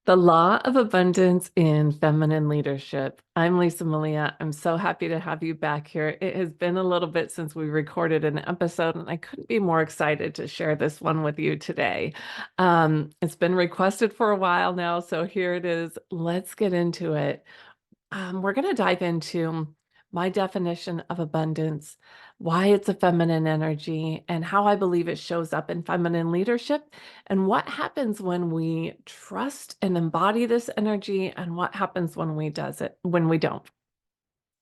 The Law of Abundance in Feminine Leadership. I'm Lisa Malia. I'm so happy to have you back here. It has been a little bit since we recorded an episode, and I couldn't be more excited to share this one with you today. It's been requested for a while now, so here it is. Let's get into it. We're going to dive into my definition of abundance, why it's a feminine energy, and how I believe it shows up in feminine leadership, and what happens when we trust and embody this energy, and what happens when we don't.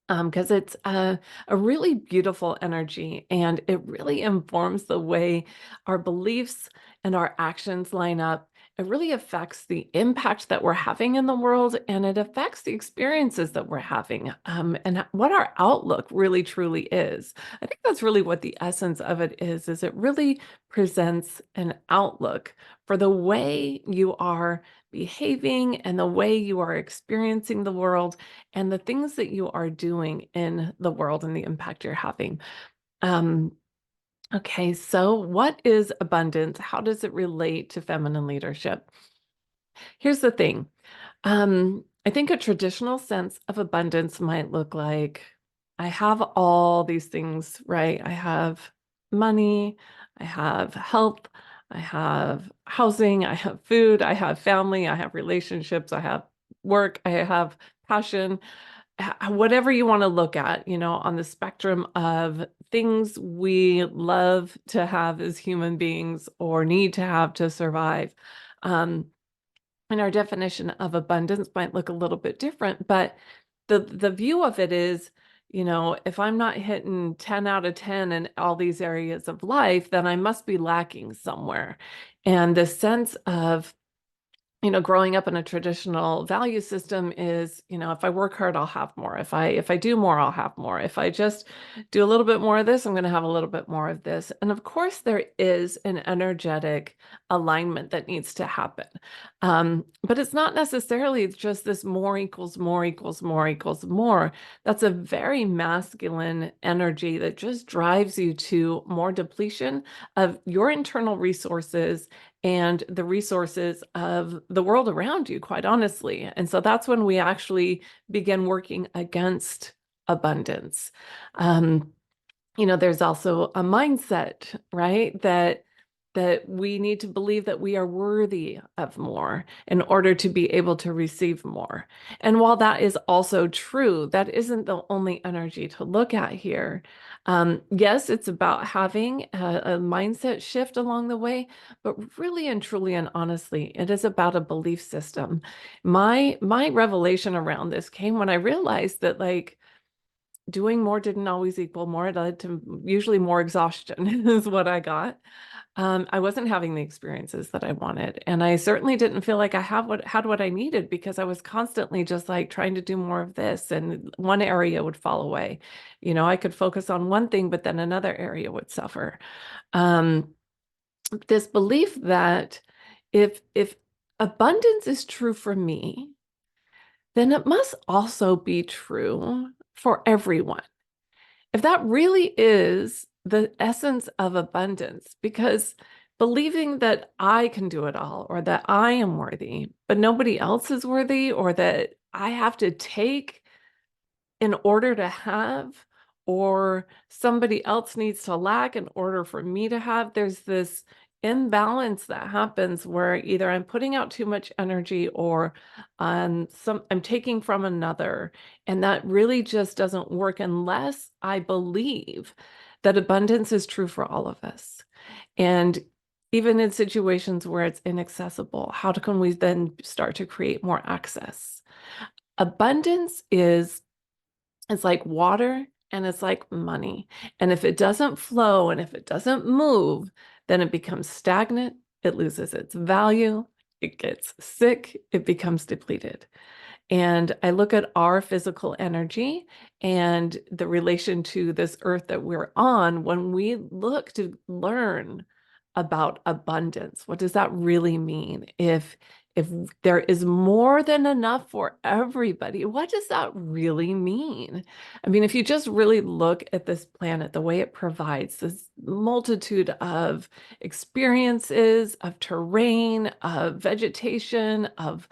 Because it's a really beautiful energy, and it really informs the way our beliefs and our actions line up. It really affects the impact that we're having in the world, and it affects the experiences that we're having, and what our outlook really truly is. I think that's really what the essence of it is it really presents an outlook for the way you are behaving and the way you are experiencing the world and the things that you are doing in the world and the impact you're having. Okay, so what is abundance? How does it relate to feminine leadership? Here's the thing. I think a traditional sense of abundance might look like I have all these things, right? I have money, I have health, I have housing, I have food, I have family, I have relationships, I have work, I have passion, whatever you want to look at, on the spectrum of things we love to have as human beings or need to have to survive. Um, and our definition of abundance might look a little bit different, but the view of it is, if I'm not hitting 10 out of 10 in all these areas of life, then I must be lacking somewhere. And the sense of growing up in a traditional value system is, if I work hard, I'll have more. If I do more, I'll have more. If I just do a little bit more of this, I'm going to have a little bit more of this. And of course, there is an energetic alignment that needs to happen. But it's not necessarily just this more equals more equals more equals more. That's a very masculine energy that just drives you to more depletion of your internal resources and the resources of the world around you, quite honestly. And so that's when we actually begin working against abundance. There's also a mindset, right? That we need to believe that we are worthy of more in order to be able to receive more. And while that is also true, that isn't the only energy to look at here. Yes, it's about having a mindset shift along the way, but really and truly and honestly, it is about a belief system. My revelation around this came when I realized that, like, doing more didn't always equal more. It led to usually more exhaustion is what I got. I wasn't having the experiences that I wanted. And I certainly didn't feel like I had what I needed, because I was constantly just like trying to do more of this, and one area would fall away. I could focus on one thing, but then another area would suffer. Um, this belief that if abundance is true for me, then it must also be true for everyone. If that really is the essence of abundance, because believing that I can do it all, or that I am worthy, but nobody else is worthy, or that I have to take in order to have, or somebody else needs to lack in order for me to have, there's this imbalance that happens where either I'm putting out too much energy, or I'm taking from another. And that really just doesn't work unless I believe that abundance is true for all of us. And even in situations where it's inaccessible, how can we then start to create more access? Abundance is It's like water, and it's like money. And if it doesn't flow and if it doesn't move, then it becomes stagnant, it loses its value, it gets sick, it becomes depleted. And I look at our physical energy and the relation to this earth that we're on when we look to learn about abundance? What does that really mean? If there is more than enough for everybody, what does that really mean? I mean, if you just really look at this planet, the way it provides this multitude of experiences, of terrain, of vegetation, of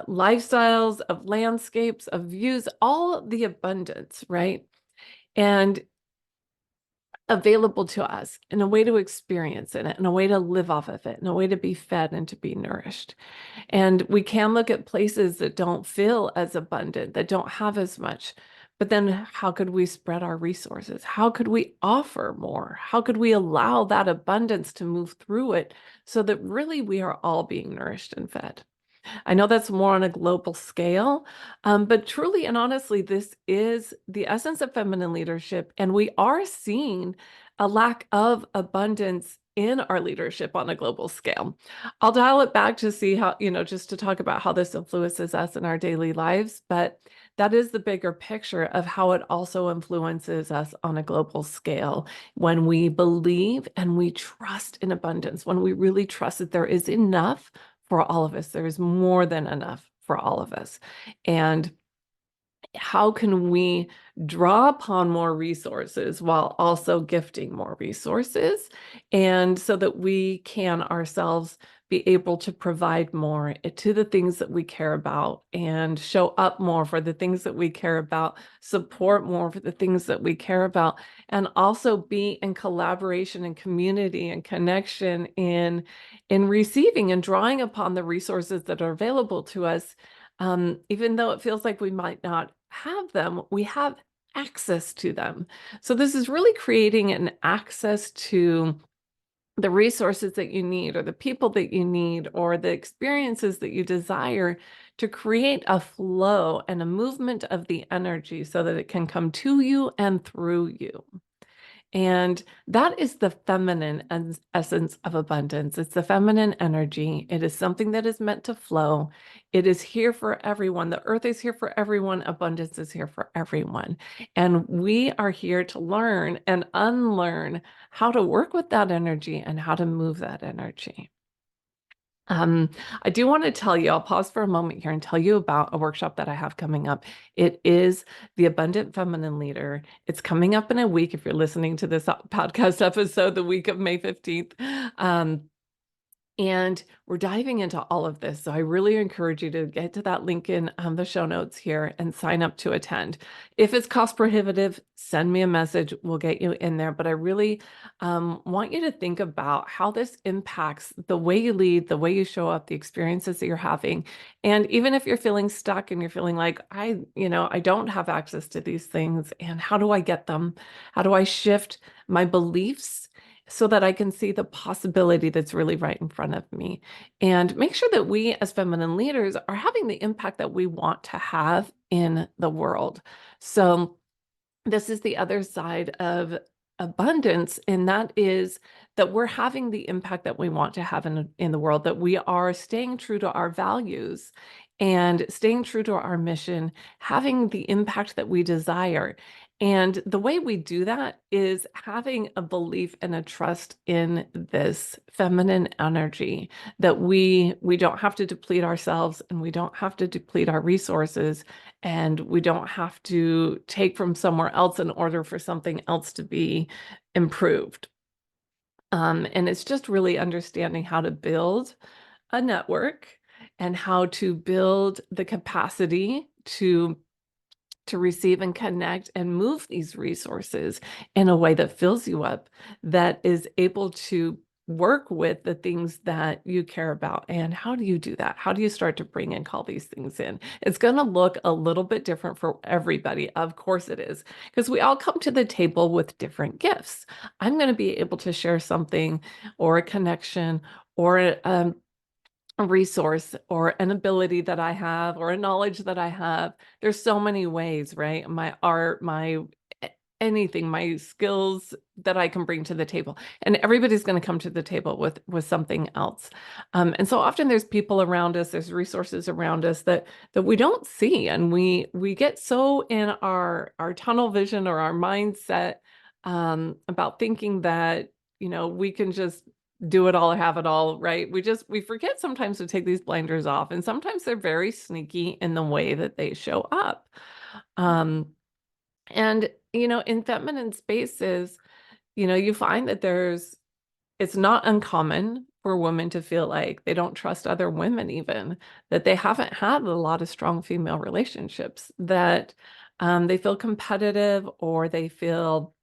lifestyles, of landscapes, of views, all the abundance, right? And available to us in a way to experience it, in a way to live off of it, in a way to be fed and to be nourished. And we can look at places that don't feel as abundant, that don't have as much. But then how could we spread our resources? How could we offer more? How could we allow that abundance to move through it so that really we are all being nourished and fed? I know that's more on a global scale, but truly and honestly, this is the essence of feminine leadership. And we are seeing a lack of abundance in our leadership on a global scale. I'll dial it back to see how, just to talk about how this influences us in our daily lives. But that is the bigger picture of how it also influences us on a global scale when we believe and we trust in abundance, when we really trust that there is enough for all of us. There is more than enough for all of us. And how can we draw upon more resources while also gifting more resources? And so that we can ourselves be able to provide more to the things that we care about and show up more for the things that we care about, support more for the things that we care about, and also be in collaboration and community and connection in receiving and drawing upon the resources that are available to us. Even though it feels like we might not have them, we have access to them. So this is really creating an access to the resources that you need, or the people that you need, or the experiences that you desire, to create a flow and a movement of the energy so that it can come to you and through you. And that is the feminine essence of abundance. It's the feminine energy. It is something that is meant to flow. It is here for everyone. The earth is here for everyone. Abundance is here for everyone. And we are here to learn and unlearn how to work with that energy and how to move that energy. I do want to tell you, I'll pause for a moment here and tell you about a workshop that I have coming up. It is the Abundant Feminine Leader. It's coming up in a week if you're listening to this podcast episode, the week of May 15th. And we're diving into all of this. So I really encourage you to get to that link in the show notes here and sign up to attend. If it's cost prohibitive, send me a message. We'll get you in there. But I really want you to think about how this impacts the way you lead, the way you show up, the experiences that you're having. And even if you're feeling stuck and you're feeling like, I don't have access to these things, and how do I get them? How do I shift my beliefs so that I can see the possibility that's really right in front of me, and make sure that we as feminine leaders are having the impact that we want to have in the world. So this is the other side of abundance, and that is that we're having the impact that we want to have in the world, that we are staying true to our values and staying true to our mission, having the impact that we desire. And the way we do that is having a belief and a trust in this feminine energy, that we don't have to deplete ourselves, and we don't have to deplete our resources, and we don't have to take from somewhere else in order for something else to be improved. And it's just really understanding how to build a network and how to build the capacity to receive and connect and move these resources in a way that fills you up, that is able to work with the things that you care about. And how do you do that? How do you start to bring and call these things in? It's going to look a little bit different for everybody. Of course it is, because we all come to the table with different gifts. I'm going to be able to share something or a connection or a resource or an ability that I have or a knowledge that I have. There's so many ways, right? My art, my anything, my skills that I can bring to the table. And everybody's going to come to the table with something else. And so often there's people around us, there's resources around us that we don't see. And we get so in our tunnel vision or our mindset about thinking that, we can just do it all or have it all, right? We forget sometimes to take these blinders off, and sometimes they're very sneaky in the way that they show up. Um, and, in feminine spaces, you find that it's not uncommon for women to feel like they don't trust other women, even that they haven't had a lot of strong female relationships, that they feel competitive, or they feel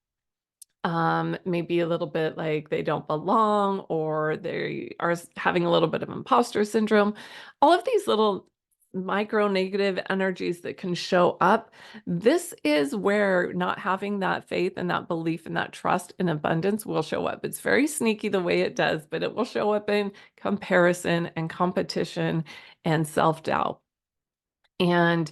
maybe a little bit like they don't belong, or they are having a little bit of imposter syndrome. All of these little micro negative energies that can show up. This is where not having that faith and that belief and that trust in abundance will show up. It's very sneaky the way it does, but it will show up in comparison and competition and self-doubt. And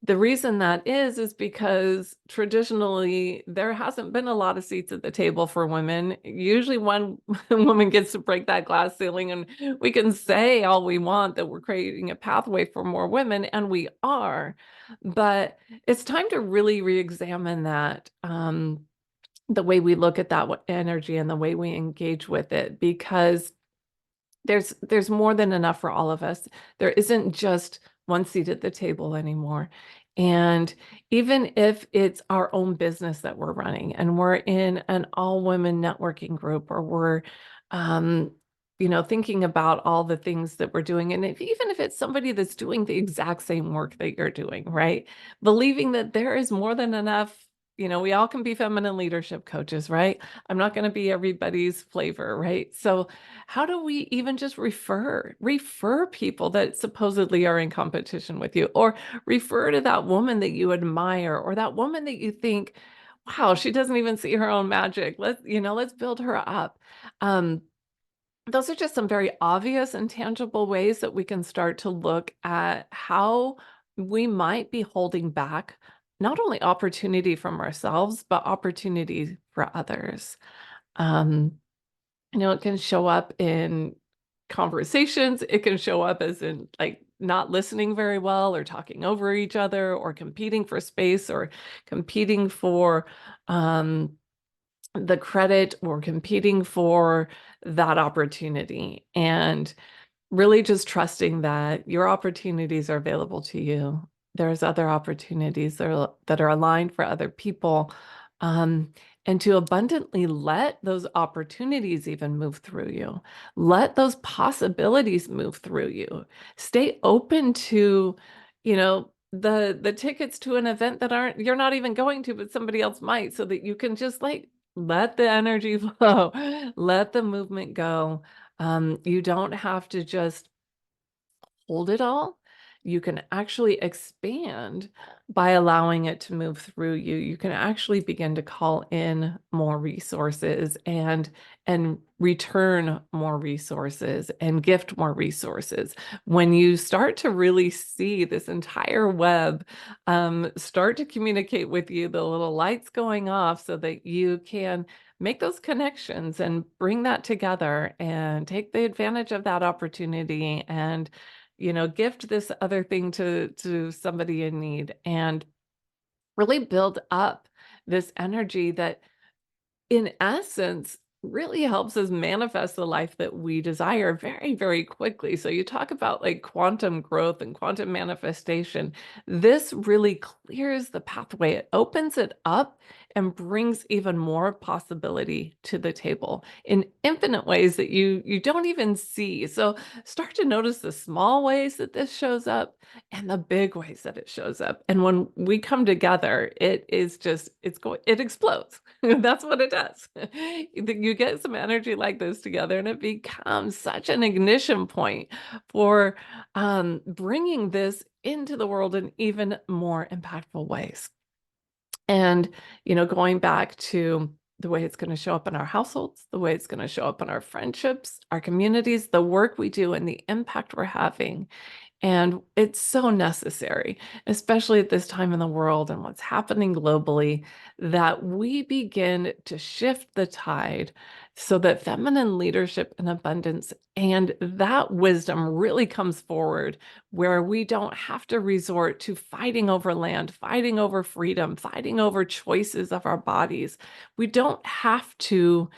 the reason that is because traditionally there hasn't been a lot of seats at the table for women. Usually one woman gets to break that glass ceiling, and we can say all we want that we're creating a pathway for more women, and we are. But it's time to really re-examine that, the way we look at that energy and the way we engage with it, because there's more than enough for all of us. There isn't just one seat at the table anymore. And even if it's our own business that we're running and we're in an all-women networking group, or we're thinking about all the things that we're doing, and even if it's somebody that's doing the exact same work that you're doing, right? Believing that there is more than enough. We all can be feminine leadership coaches, right? I'm not going to be everybody's flavor, right? So how do we even just refer people that supposedly are in competition with you, or refer to that woman that you admire, or that woman that you think, wow, she doesn't even see her own magic. Let's build her up. Those are just some very obvious and tangible ways that we can start to look at how we might be holding back not only opportunity from ourselves, but opportunity for others. Um, it can show up in conversations. It can show up as in like not listening very well, or talking over each other, or competing for space, or competing for um, the credit, or competing for that opportunity. And really just trusting that your opportunities are available to you. There's other opportunities that are aligned for other people. Um, and to abundantly let those opportunities even move through you. Let those possibilities move through you. Stay open to, the tickets to an event that you're not even going to, but somebody else might, so that you can just like let the energy flow, let the movement go. You don't have to just hold it all. You can actually expand by allowing it to move through you. You can actually begin to call in more resources, and return more resources, and gift more resources. When you start to really see this entire web start to communicate with you, the little lights going off, so that you can make those connections and bring that together and take the advantage of that opportunity, and gift this other thing to somebody in need, and really build up this energy that in essence really helps us manifest the life that we desire very, very quickly. So you talk about like quantum growth and quantum manifestation. This really clears the pathway. It opens it up and brings even more possibility to the table in infinite ways that you don't even see. So start to notice the small ways that this shows up, and the big ways that it shows up. And when we come together, it explodes. That's what it does. You get some energy like this together, and it becomes such an ignition point for bringing this into the world in even more impactful ways. And, going back to the way it's going to show up in our households, the way it's going to show up in our friendships, our communities, the work we do, and the impact we're having. And it's so necessary, especially at this time in the world and what's happening globally, that we begin to shift the tide, so that feminine leadership and abundance and that wisdom really comes forward, where we don't have to resort to fighting over land, fighting over freedom, fighting over choices of our bodies. We don't have to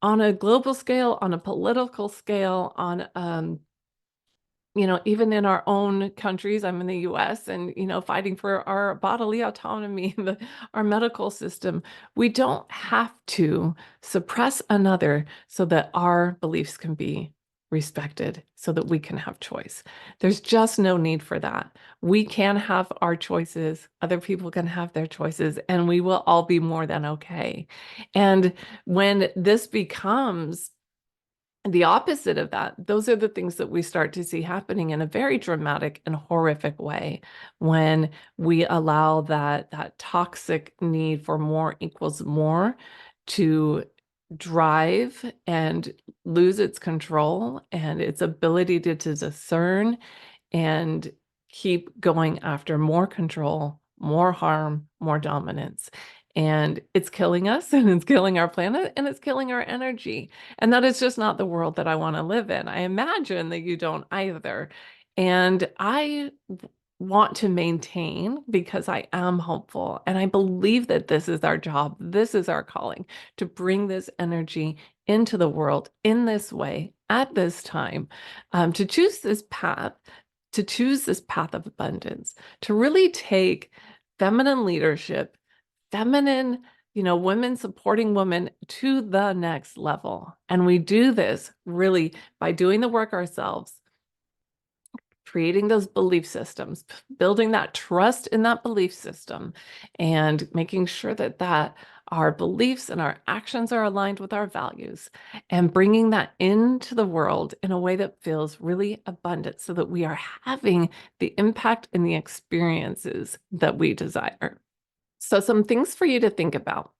on a global scale, on a political scale, on even in our own countries, I'm in the US and, fighting for our bodily autonomy, our medical system. We don't have to suppress another so that our beliefs can be respected, so that we can have choice. There's just no need for that. We can have our choices, other people can have their choices, and we will all be more than okay. And when this becomes the opposite of that, those are the things that we start to see happening in a very dramatic and horrific way when we allow that toxic need for more equals more to drive and lose its control and its ability to discern and keep going after more control, more harm, more dominance. And it's killing us and it's killing our planet and it's killing our energy. And that is just not the world that I want to live in. I imagine that you don't either. And I want to maintain because I am hopeful and I believe that this is our job. This is our calling to bring this energy into the world in this way at this time, to choose this path, of abundance, to really take feminine leadership, feminine, women supporting women to the next level. And we do this really by doing the work ourselves, creating those belief systems, building that trust in that belief system, and making sure that our beliefs and our actions are aligned with our values, and bringing that into the world in a way that feels really abundant so that we are having the impact and the experiences that we desire. So some things for you to think about.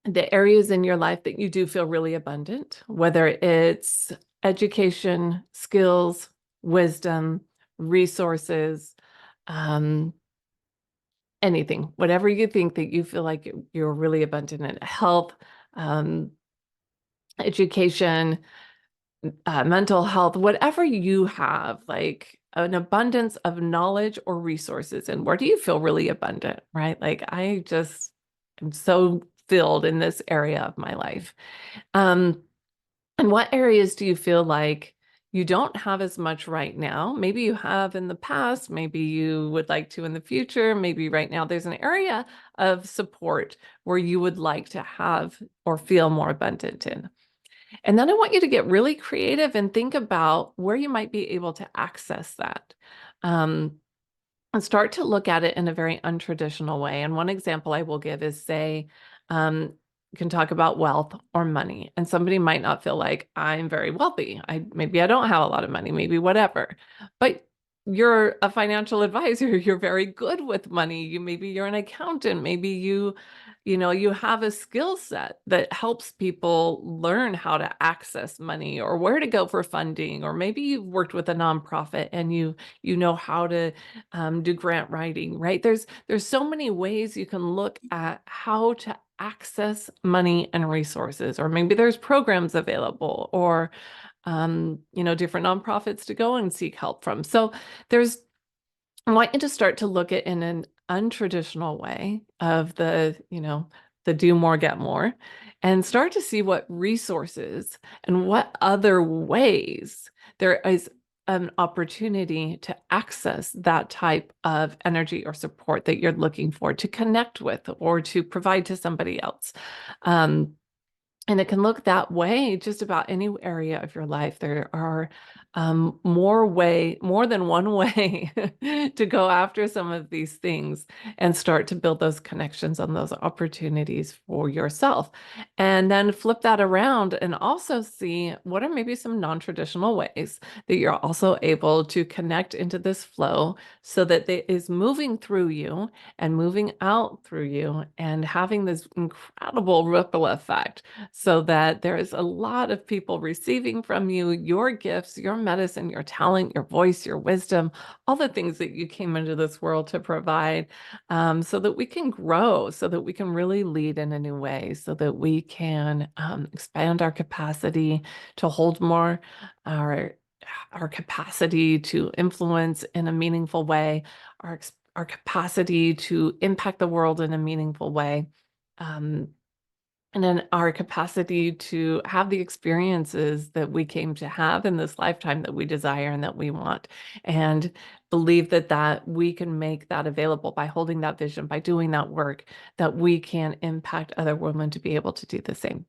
The areas in your life that you do feel really abundant, whether it's education, skills, wisdom, resources, anything, whatever you think that you feel like you're really abundant in, health, education, mental health, whatever you have, like an abundance of knowledge or resources. And where do you feel really abundant, right? Like I just am so filled in this area of my life. And what areas do you feel like you don't have as much right now? Maybe you have in the past, maybe you would like to in the future, maybe right now there's an area of support where you would like to have or feel more abundant in. And then I want you to get really creative and think about where you might be able to access that. And start to look at it in a very untraditional way. And one example I will give is, say, you can talk about wealth or money. And somebody might not feel like I'm very wealthy. Maybe I don't have a lot of money, maybe whatever. But you're a financial advisor, you're very good with money. Maybe you're an accountant, maybe you have a skill set that helps people learn how to access money or where to go for funding, or maybe you've worked with a nonprofit and you know how to do grant writing, right? There's so many ways you can look at how to access money and resources, or maybe there's programs available, or different nonprofits to go and seek help from. So I want you to start to look at in an untraditional way of the do more, get more, and start to see what resources and what other ways there is an opportunity to access that type of energy or support that you're looking for, to connect with or to provide to somebody else. And it can look that way just about any area of your life. There are more than one way to go after some of these things and start to build those connections on those opportunities for yourself. And then flip that around and also see what are maybe some non-traditional ways that you're also able to connect into this flow so that it is moving through you and moving out through you and having this incredible ripple effect, so that there is a lot of people receiving from you your gifts, your medicine, your talent, your voice, your wisdom, all the things that you came into this world to provide, so that we can grow, so that we can really lead in a new way, so that we can expand our capacity to hold more, our capacity to influence in a meaningful way, our capacity to impact the world in a meaningful way. and in our capacity to have the experiences that we came to have in this lifetime that we desire and that we want, and believe that we can make that available by holding that vision, by doing that work, that we can impact other women to be able to do the same.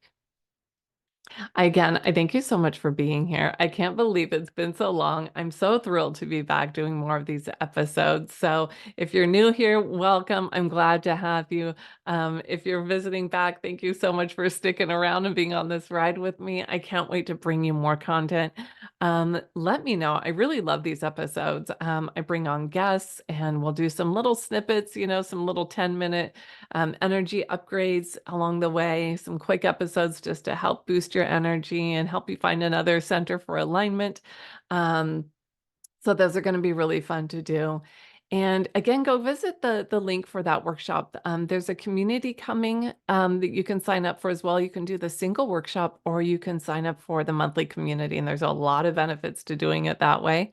Again, I thank you so much for being here. I can't believe it's been so long. I'm so thrilled to be back doing more of these episodes. So if you're new here, welcome. I'm glad to have you. If you're visiting back, thank you so much for sticking around and being on this ride with me. I can't wait to bring you more content. Let me know. I really love these episodes. I bring on guests and we'll do some little snippets, some little 10-minute energy upgrades along the way, some quick episodes just to help boost your energy and help you find another center for alignment. So those are going to be really fun to do. And again, go visit the link for that workshop. There's a community coming that you can sign up for as well. You can do the single workshop or you can sign up for the monthly community. And there's a lot of benefits to doing it that way.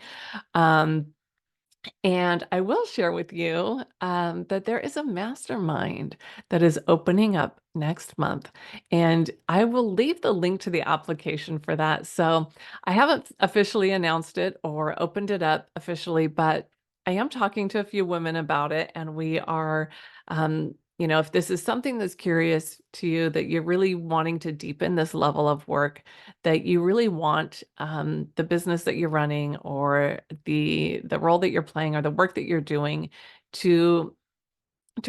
And I will share with you that there is a mastermind that is opening up next month. And I will leave the link to the application for that. So I haven't officially announced it or opened it up officially, but I am talking to a few women about it. And we are, if this is something that's curious to you, that you're really wanting to deepen this level of work, that you really want the business that you're running or the role that you're playing or the work that you're doing to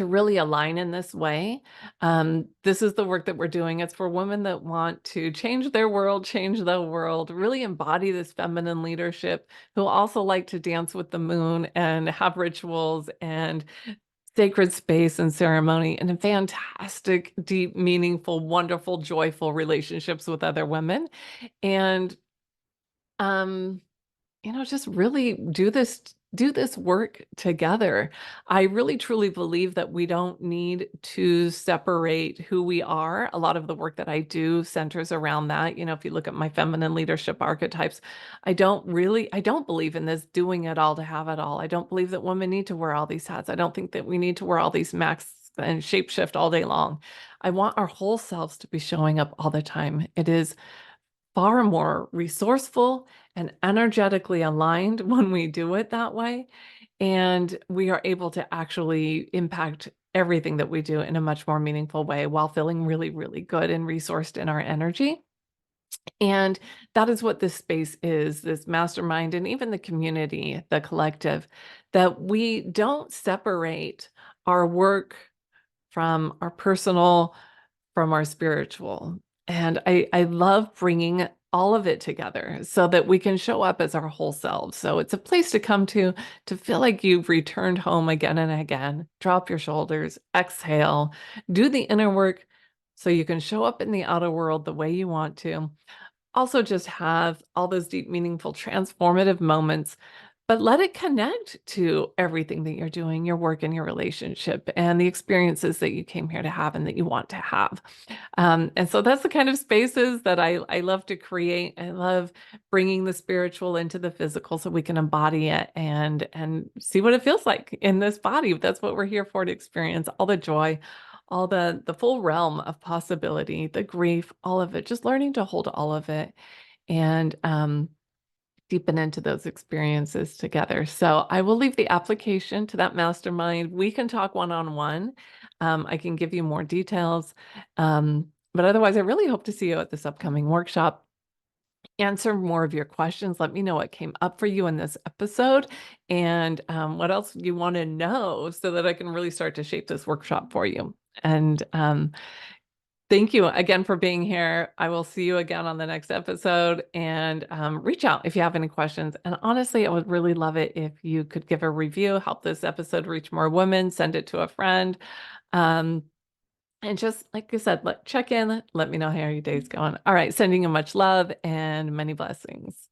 really align in this way. This is the work that we're doing. It's for women that want to change their world, change the world, really embody this feminine leadership, who also like to dance with the moon and have rituals and sacred space and ceremony and fantastic, deep, meaningful, wonderful, joyful relationships with other women. And um, just really do this work together. I really truly believe that we don't need to separate who we are. A lot of the work that I do centers around that. If you look at my feminine leadership archetypes, I don't believe in this doing it all to have it all. I don't believe that women need to wear all these hats. I don't think that we need to wear all these masks and shapeshift all day long. I want our whole selves to be showing up all the time. It is far more resourceful and energetically aligned when we do it that way. And we are able to actually impact everything that we do in a much more meaningful way while feeling really, really good and resourced in our energy. And that is what this space is, this mastermind, and even the community, the collective, that we don't separate our work from our personal, from our spiritual. And I love bringing all of it together so that we can show up as our whole selves. So it's a place to come to feel like you've returned home again and again. Drop your shoulders, exhale, do the inner work so you can show up in the outer world the way you want to. Also, just have all those deep, meaningful, transformative moments, but let it connect to everything that you're doing, your work and your relationship, and the experiences that you came here to have and that you want to have. And so that's the kind of spaces that I love to create. I love bringing the spiritual into the physical so we can embody it and see what it feels like in this body. That's what we're here for, to experience all the joy, all the full realm of possibility, the grief, all of it, just learning to hold all of it and deepen into those experiences together. So I will leave the application to that mastermind. We can talk one-on-one. I can give you more details. But otherwise, I really hope to see you at this upcoming workshop. Answer more of your questions. Let me know what came up for you in this episode and what else you want to know so that I can really start to shape this workshop for you. And thank you again for being here. I will see you again on the next episode, and reach out if you have any questions. And honestly, I would really love it if you could give a review, help this episode reach more women, send it to a friend. And just like I said, check in, let me know how your day's going. All right, sending you much love and many blessings.